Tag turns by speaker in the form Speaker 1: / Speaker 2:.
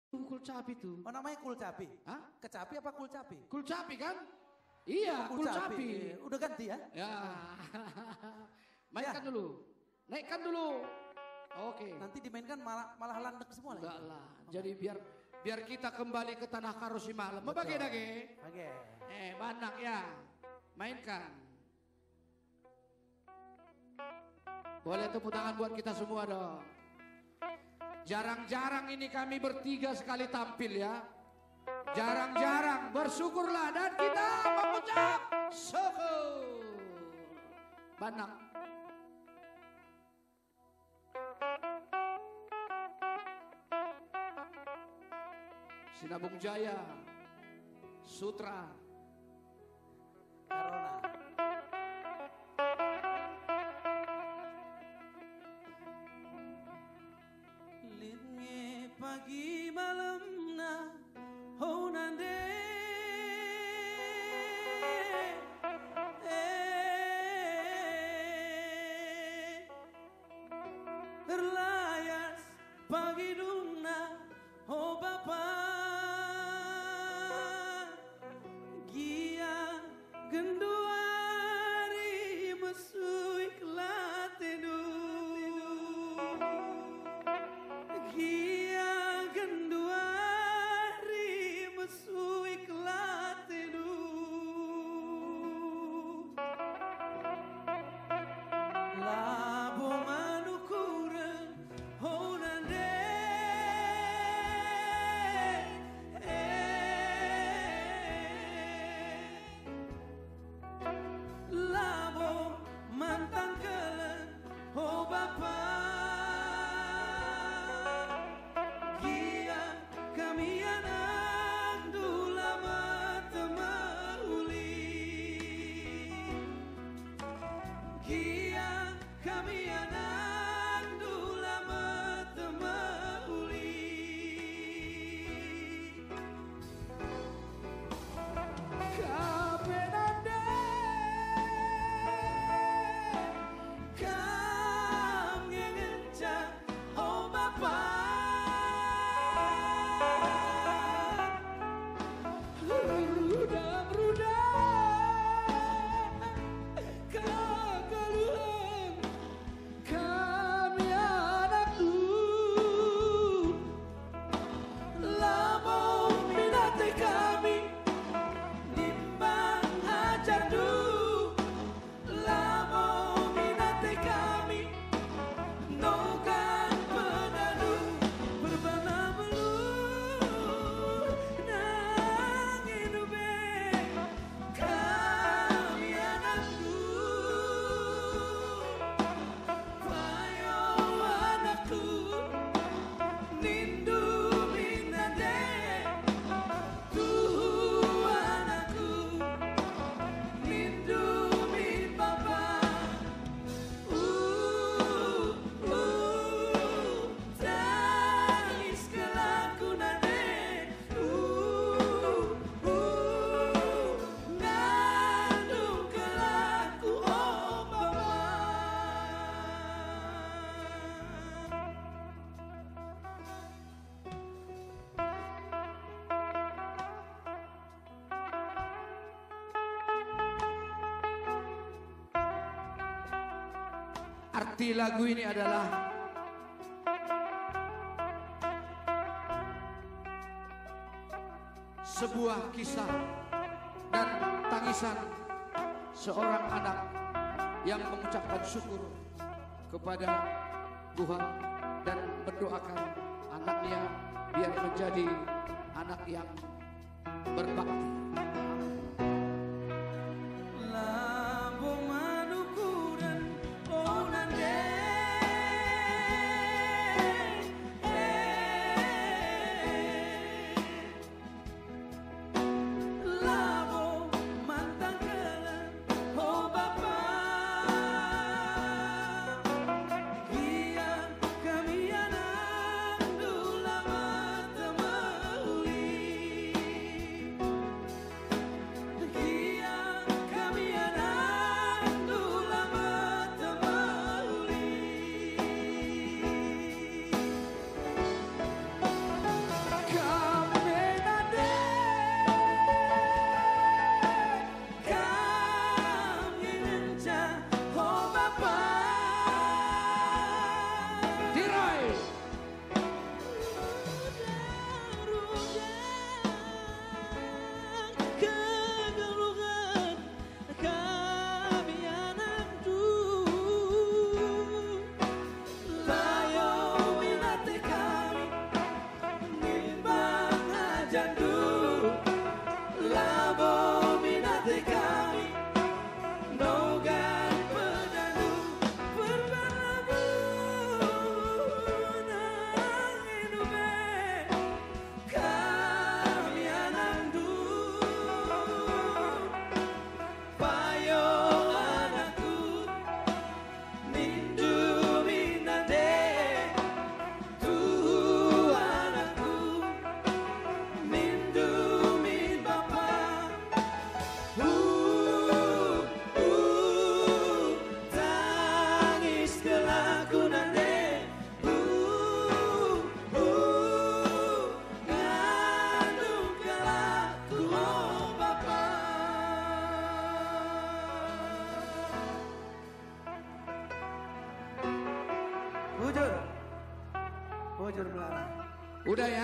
Speaker 1: Kulcapi itu.
Speaker 2: Oh namanya kulcapi?
Speaker 1: Hah?
Speaker 2: Kecapi apa kulcapi?
Speaker 1: Kulcapi kan? Iya, kulcapi.
Speaker 2: Udah ganti ya?
Speaker 1: Ya. Mainkan dulu. Naikkan dulu. Oke.
Speaker 2: Nanti dimainkan malah landek semua lagi.
Speaker 1: Enggak lah. Jadi biar kita kembali ke tanah karo si malam. Mau pakai lagi?
Speaker 2: Oke.
Speaker 1: Banak ya. Mainkan. Boleh tepuk tangan buat kita semua dong. Jarang-jarang ini kami bertiga sekali tampil ya. Jarang-jarang, bersyukurlah dan kita mengucap syukur. Banak. Sinabung Jaya, Sutra,
Speaker 2: Karona. Litnge pagi malam na honande terlayas pagi duna oh bapa gia genduari mesui kelatenu gia genduari mesui kelatenu labo manukuran honande labo mantang kelen oh bapa gia kami anak dulama temahuli gia kami anak dulama temahuli kapenande kam ngencang oh bapa ruda-ruda kagaluhan kami anakku labo minate kami nimbang ajardu labo minate kami nogan pedadu berbana belur nangin ube kami anakku payo anakku nindu minade tuhu anakku nindu min bapa tangis kelakunane ngandung kelaku oh bapa.
Speaker 1: Arti lagu ini adalah sebuah kisah dan tangisan seorang anak yang mengucapkan syukur kepada Tuhan dan mendoakan anaknya biar menjadi anak yang berbakti.
Speaker 2: Labo manukuran onande labo mantang kelen oh bapa gia kami anak dulama temahuli jandu labo minate kami nogan pedanu berbalabu nang hidupe kami anandu payo anakku nindu minande tuh anakku nindu min bapa tangis kelakunan deh ngandung kelaku oh bapa bujur bujur belara
Speaker 1: Udah ya.